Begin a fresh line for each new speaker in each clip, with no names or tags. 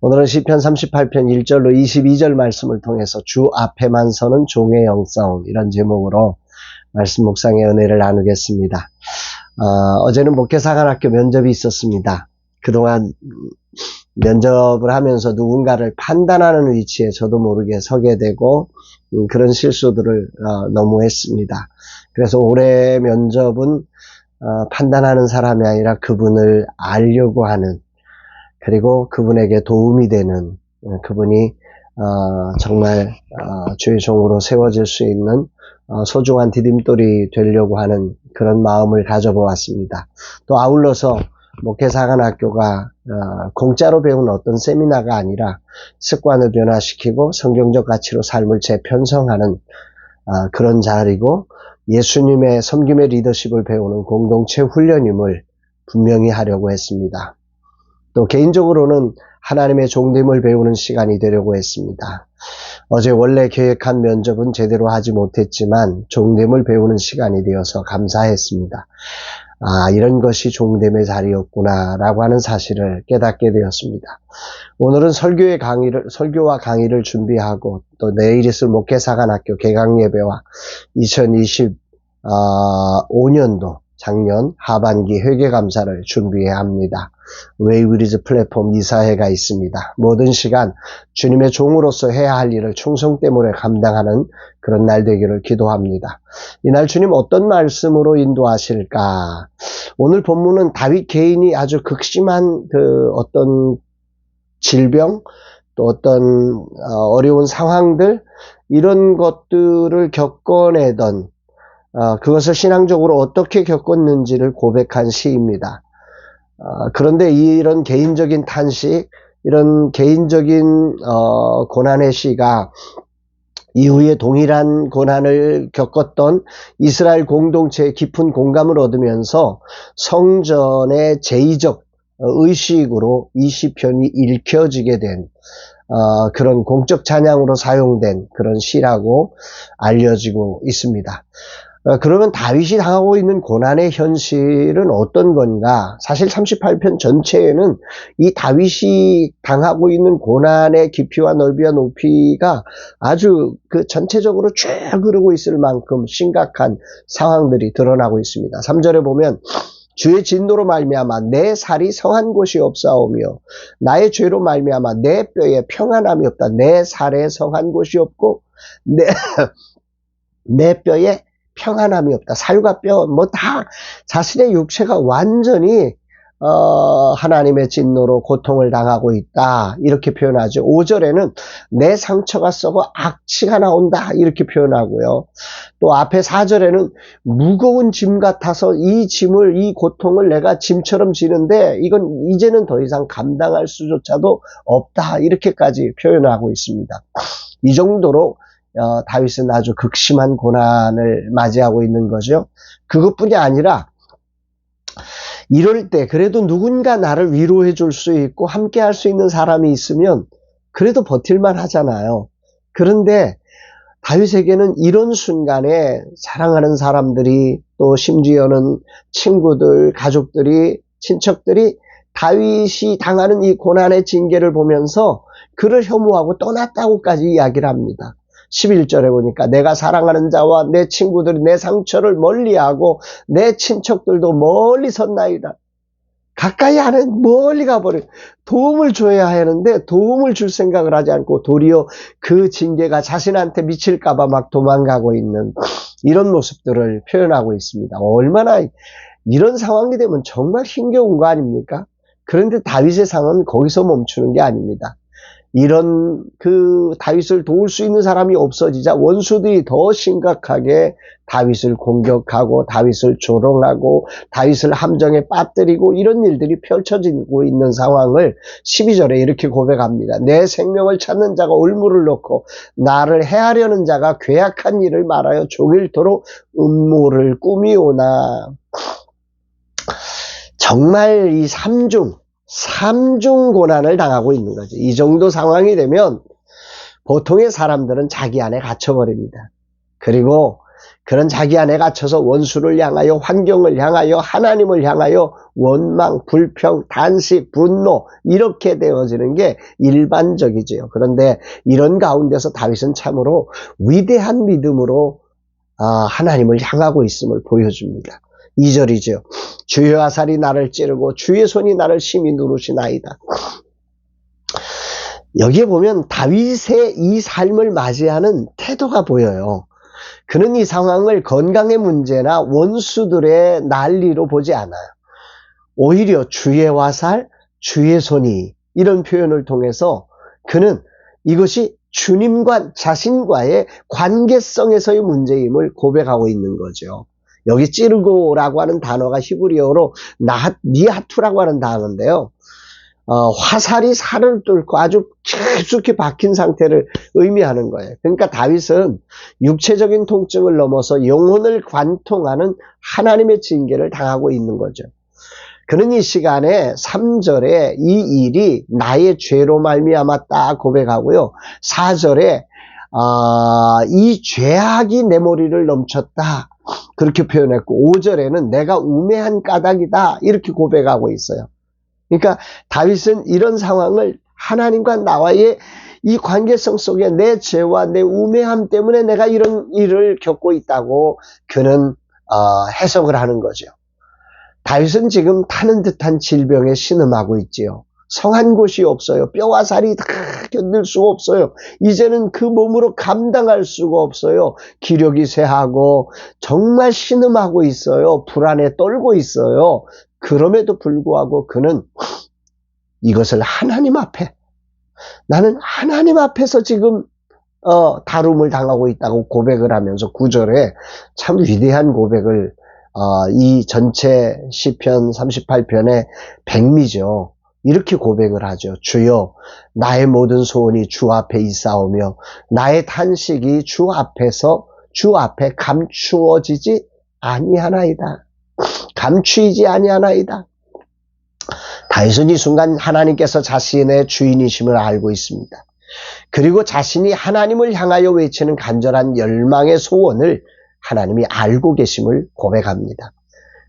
오늘은 시편 38편 1절로 22절 말씀을 통해서 주 앞에만 서는 종의 영성, 이런 제목으로 말씀 묵상의 은혜를 나누겠습니다. 어제는 목회사관학교 면접이 있었습니다. 그동안 면접을 하면서 누군가를 판단하는 위치에 저도 모르게 서게 되고 그런 실수들을 너무 했습니다. 그래서 올해 면접은 판단하는 사람이 아니라 그분을 알려고 하는, 그리고 그분에게 도움이 되는, 그분이 정말 주의 종으로 세워질 수 있는 소중한 디딤돌이 되려고 하는 그런 마음을 가져보았습니다. 또 아울러서 목회사관학교가 공짜로 배우는 어떤 세미나가 아니라 습관을 변화시키고 성경적 가치로 삶을 재편성하는 그런 자리고, 예수님의 섬김의 리더십을 배우는 공동체 훈련임을 분명히 하려고 했습니다. 또 개인적으로는 하나님의 종됨을 배우는 시간이 되려고 했습니다. 어제 원래 계획한 면접은 제대로 하지 못했지만 종됨을 배우는 시간이 되어서 감사했습니다. 이런 것이 종됨의 자리였구나 라고 하는 사실을 깨닫게 되었습니다. 오늘은 설교와 강의를 준비하고 또 내일 있을 목회사관학교 개강예배와 2025년도 작년 하반기 회계감사를 준비해야 합니다. 웨이브리즈 플랫폼 이사회가 있습니다. 모든 시간 주님의 종으로서 해야 할 일을 충성됨으로 감당하는 그런 날 되기를 기도합니다. 이날 주님 어떤 말씀으로 인도하실까? 오늘 본문은 다윗 개인이 아주 극심한 어떤 질병, 또 어떤 어려운 상황들, 이런 것들을 겪어내던, 그것을 신앙적으로 어떻게 겪었는지를 고백한 시입니다. 그런데 이런 개인적인 탄식, 이런 개인적인 고난의 시가 이후에 동일한 고난을 겪었던 이스라엘 공동체의 깊은 공감을 얻으면서 성전의 제의적 의식으로 이 시편이 읽혀지게 된 그런 공적 찬양으로 사용된 그런 시라고 알려지고 있습니다. 그러면 다윗이 당하고 있는 고난의 현실은 어떤 건가? 사실 38편 전체에는 이 다윗이 당하고 있는 고난의 깊이와 넓이와 높이가 아주 전체적으로 쭉 흐르고 있을 만큼 심각한 상황들이 드러나고 있습니다. 3절에 보면 주의 진노로 말미암아 내 살이 성한 곳이 없사오며 나의 죄로 말미암아 내 뼈에 평안함이 없다. 내 살에 성한 곳이 없고 내 뼈에 평안함이 없다. 살과 뼈 다 자신의 육체가 완전히 하나님의 진노로 고통을 당하고 있다, 이렇게 표현하죠. 5절에는 내 상처가 썩어 악취가 나온다, 이렇게 표현하고요. 또 앞에 4절에는 무거운 짐 같아서 이 고통을 내가 짐처럼 지는데 이건 이제는 더 이상 감당할 수조차도 없다, 이렇게까지 표현하고 있습니다. 이 정도로 다윗은 아주 극심한 고난을 맞이하고 있는 거죠. 그것뿐이 아니라 이럴 때 그래도 누군가 나를 위로해 줄 수 있고 함께 할 수 있는 사람이 있으면 그래도 버틸만 하잖아요. 그런데 다윗에게는 이런 순간에 사랑하는 사람들이, 또 심지어는 친구들, 가족들이, 친척들이 다윗이 당하는 이 고난의 징계를 보면서 그를 혐오하고 떠났다고까지 이야기를 합니다. 11절에 보니까 내가 사랑하는 자와 내 친구들이 내 상처를 멀리하고 내 친척들도 멀리 섰나이다. 가까이 하는 멀리 가버려. 도움을 줘야 하는데 도움을 줄 생각을 하지 않고 도리어 그 징계가 자신한테 미칠까봐 막 도망가고 있는 이런 모습들을 표현하고 있습니다. 얼마나 이런 상황이 되면 정말 힘겨운 거 아닙니까? 그런데 다윗의 상은 거기서 멈추는 게 아닙니다. 이런 다윗을 도울 수 있는 사람이 없어지자 원수들이 더 심각하게 다윗을 공격하고 다윗을 조롱하고 다윗을 함정에 빠뜨리고 이런 일들이 펼쳐지고 있는 상황을 12절에 이렇게 고백합니다. 내 생명을 찾는 자가 올무를 놓고 나를 해하려는 자가 괴악한 일을 말하여 종일토록 음모를 꾸미오나. 정말 이 삼중 고난을 당하고 있는 거죠. 이 정도 상황이 되면 보통의 사람들은 자기 안에 갇혀버립니다. 그리고 그런 자기 안에 갇혀서 원수를 향하여, 환경을 향하여, 하나님을 향하여 원망, 불평, 단식, 분노 이렇게 되어지는 게 일반적이지요. 그런데 이런 가운데서 다윗은 참으로 위대한 믿음으로 하나님을 향하고 있음을 보여줍니다. 2절이죠. 주의 화살이 나를 찌르고 주의 손이 나를 심히 누르시나이다. 여기에 보면 다윗의 이 삶을 맞이하는 태도가 보여요. 그는 이 상황을 건강의 문제나 원수들의 난리로 보지 않아요. 오히려 주의 화살, 주의 손이 이런 표현을 통해서 그는 이것이 주님과 자신과의 관계성에서의 문제임을 고백하고 있는 거죠. 여기 찌르고라고 하는 단어가 히브리어로 니하투라고 하는 단어인데요. 화살이 살을 뚫고 아주 깊숙이 박힌 상태를 의미하는 거예요. 그러니까 다윗은 육체적인 통증을 넘어서 영혼을 관통하는 하나님의 징계를 당하고 있는 거죠. 그는 이 시간에 3절에 이 일이 나의 죄로 말미암았다 고백하고요. 4절에 이 죄악이 내 머리를 넘쳤다 그렇게 표현했고 5절에는 내가 우매한 까닭이다 이렇게 고백하고 있어요. 그러니까 다윗은 이런 상황을 하나님과 나와의 이 관계성 속에 내 죄와 내 우매함 때문에 내가 이런 일을 겪고 있다고 그는 해석을 하는 거죠. 다윗은 지금 타는 듯한 질병에 신음하고 있지요. 성한 곳이 없어요. 뼈와 살이 다 견딜 수가 없어요. 이제는 그 몸으로 감당할 수가 없어요. 기력이 쇠하고 정말 신음하고 있어요. 불안에 떨고 있어요. 그럼에도 불구하고 그는 이것을 하나님 앞에, 나는 하나님 앞에서 지금 다룸을 당하고 있다고 고백을 하면서 9절에 참 위대한 고백을 이 전체 시편 38편의 백미죠. 이렇게 고백을 하죠. 주여 나의 모든 소원이 주 앞에 있사오며 나의 탄식이 주 앞에 감추어지지 아니하나이다. 감추이지 아니하나이다. 다윗은 이 순간 하나님께서 자신의 주인이심을 알고 있습니다. 그리고 자신이 하나님을 향하여 외치는 간절한 열망의 소원을 하나님이 알고 계심을 고백합니다.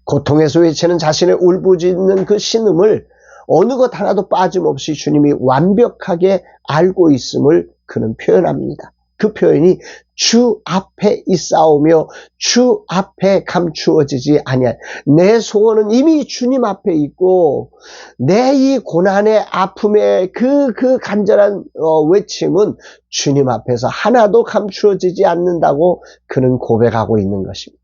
고통에서 외치는 자신의 울부짖는 그 신음을 어느 것 하나도 빠짐없이 주님이 완벽하게 알고 있음을 그는 표현합니다. 그 표현이 주 앞에 있사오며 주 앞에 감추어지지 아니할. 내 소원은 이미 주님 앞에 있고 내 이 고난의 아픔의 그 간절한 외침은 주님 앞에서 하나도 감추어지지 않는다고 그는 고백하고 있는 것입니다.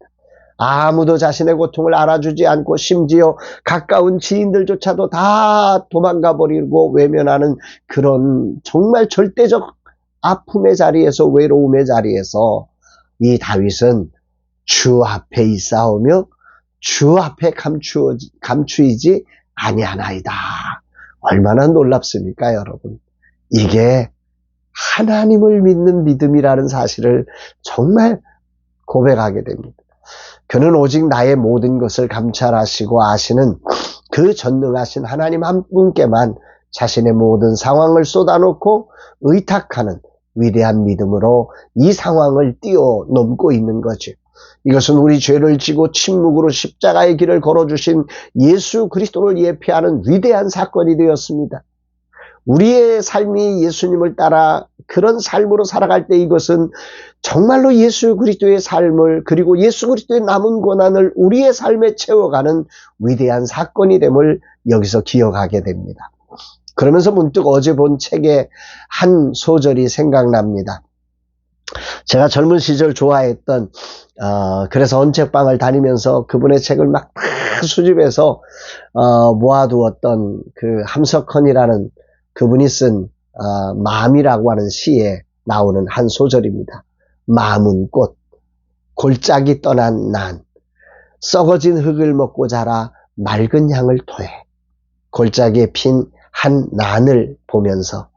아무도 자신의 고통을 알아주지 않고 심지어 가까운 지인들조차도 다 도망가 버리고 외면하는 그런 정말 절대적 아픔의 자리에서, 외로움의 자리에서 이 다윗은 주 앞에 있사오며 주 앞에 감추이지 아니하나이다. 얼마나 놀랍습니까, 여러분? 이게 하나님을 믿는 믿음이라는 사실을 정말 고백하게 됩니다. 그는 오직 나의 모든 것을 감찰하시고 아시는 그 전능하신 하나님 한 분께만 자신의 모든 상황을 쏟아놓고 의탁하는 위대한 믿음으로 이 상황을 뛰어넘고 있는 거죠. 이것은 우리 죄를 지고 침묵으로 십자가의 길을 걸어주신 예수 그리스도를 예표하는 위대한 사건이 되었습니다. 우리의 삶이 예수님을 따라 그런 삶으로 살아갈 때 이것은 정말로 예수 그리스도의 삶을 그리고 예수 그리스도의 남은 고난을 우리의 삶에 채워가는 위대한 사건이 됨을 여기서 기억하게 됩니다. 그러면서 문득 어제 본 책의 한 소절이 생각납니다. 제가 젊은 시절 좋아했던 그래서 언책방을 다니면서 그분의 책을 막 수집해서 모아두었던 그 함석헌이라는 그분이 쓴 마음이라고 하는 시에 나오는 한 소절입니다. 마음은 꽃, 골짜기 떠난 난, 썩어진 흙을 먹고 자라 맑은 향을 토해. 골짜기에 핀 한 난을 보면서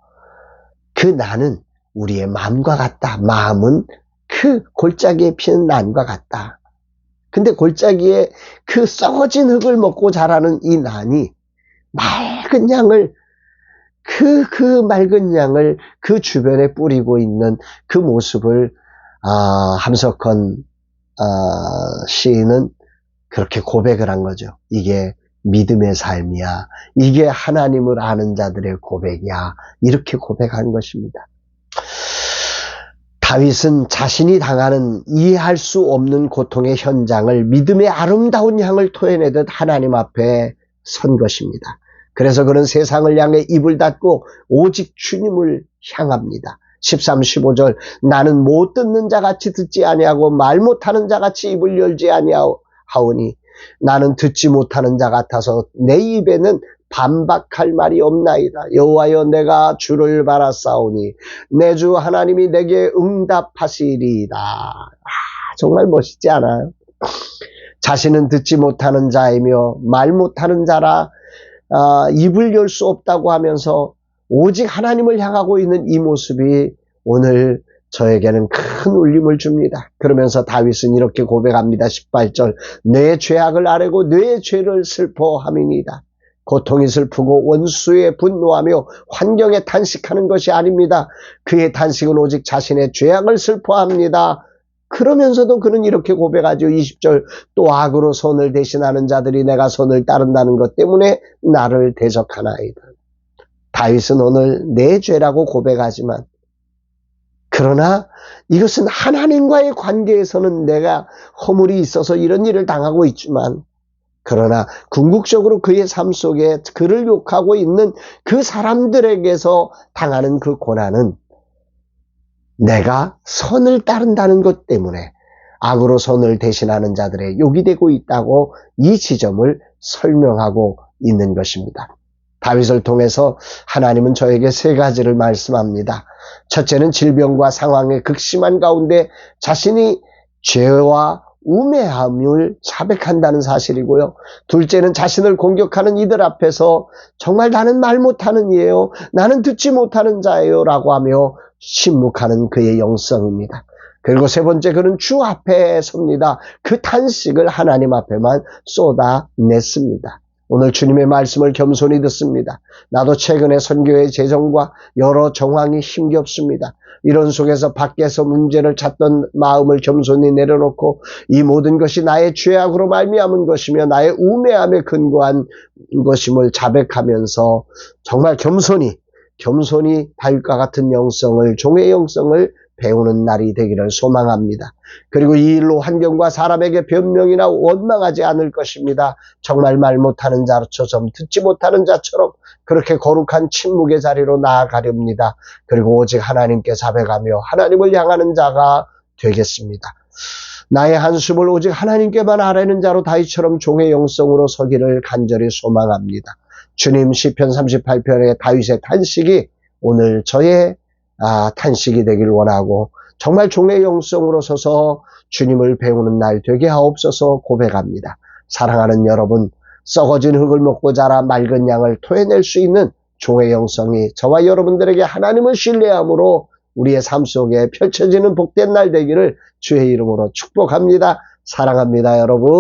그 난은 우리의 마음과 같다. 마음은 그 골짜기에 피는 난과 같다. 근데 골짜기에 그 썩어진 흙을 먹고 자라는 이 난이 맑은 향을 그 맑은 향을 그 주변에 뿌리고 있는 그 모습을 함석헌 시인은 그렇게 고백을 한 거죠. 이게 믿음의 삶이야. 이게 하나님을 아는 자들의 고백이야. 이렇게 고백한 것입니다. 다윗은 자신이 당하는 이해할 수 없는 고통의 현장을 믿음의 아름다운 향을 토해내듯 하나님 앞에 선 것입니다. 그래서 그는 세상을 향해 입을 닫고 오직 주님을 향합니다. 13, 15절 나는 못 듣는 자같이 듣지 아니하고 말 못하는 자같이 입을 열지 아니하오니 나는 듣지 못하는 자 같아서 내 입에는 반박할 말이 없나이다. 여호와여 내가 주를 바라싸우니 내 주 하나님이 내게 응답하시리이다. 정말 멋있지 않아요? 자신은 듣지 못하는 자이며 말 못하는 자라 입을 열 수 없다고 하면서 오직 하나님을 향하고 있는 이 모습이 오늘 저에게는 큰 울림을 줍니다. 그러면서 다윗은 이렇게 고백합니다. 18절 내 죄악을 아뢰고 내 죄를 슬퍼함이니이다. 고통이 슬프고 원수에 분노하며 환경에 탄식하는 것이 아닙니다. 그의 탄식은 오직 자신의 죄악을 슬퍼합니다. 그러면서도 그는 이렇게 고백하죠. 20절 또 악으로 손을 대신하는 자들이 내가 손을 따른다는 것 때문에 나를 대적하나이다. 다윗은 오늘 내 죄라고 고백하지만 그러나 이것은 하나님과의 관계에서는 내가 허물이 있어서 이런 일을 당하고 있지만 그러나 궁극적으로 그의 삶 속에 그를 욕하고 있는 그 사람들에게서 당하는 그 고난은 내가 선을 따른다는 것 때문에 악으로 선을 대신하는 자들의 욕이 되고 있다고 이 지점을 설명하고 있는 것입니다. 다윗을 통해서 하나님은 저에게 세 가지를 말씀합니다. 첫째는 질병과 상황의 극심한 가운데 자신이 죄와 우매함을 자백한다는 사실이고요. 둘째는 자신을 공격하는 이들 앞에서 정말 나는 말 못하는 이예요. 나는 듣지 못하는 자예요. 라고 하며 침묵하는 그의 영성입니다. 그리고 세 번째 그는 주 앞에 섭니다. 그 탄식을 하나님 앞에만 쏟아냈습니다. 오늘 주님의 말씀을 겸손히 듣습니다. 나도 최근에 선교의 재정과 여러 정황이 힘겹습니다. 이런 속에서 밖에서 문제를 찾던 마음을 겸손히 내려놓고 이 모든 것이 나의 죄악으로 말미암은 것이며 나의 우매함에 근거한 것임을 자백하면서 정말 겸손히 다윗과 같은 영성을 종의 영성을 배우는 날이 되기를 소망합니다. 그리고 이 일로 환경과 사람에게 변명이나 원망하지 않을 것입니다. 정말 말 못하는 자처럼 듣지 못하는 자처럼 그렇게 거룩한 침묵의 자리로 나아가렵니다. 그리고 오직 하나님께 자백하며 하나님을 향하는 자가 되겠습니다. 나의 한숨을 오직 하나님께만 아뢰는 자로 다윗처럼 종의 영성으로 서기를 간절히 소망합니다. 주님 시편 38편의 다윗의 탄식이 오늘 저의 탄식이 되길 원하고 정말 종의 영성으로 서서 주님을 배우는 날 되게 하옵소서 고백합니다. 사랑하는 여러분, 썩어진 흙을 먹고 자라 맑은 양을 토해낼 수 있는 종의 영성이 저와 여러분들에게 하나님을 신뢰함으로 우리의 삶 속에 펼쳐지는 복된 날 되기를 주의 이름으로 축복합니다. 사랑합니다, 여러분.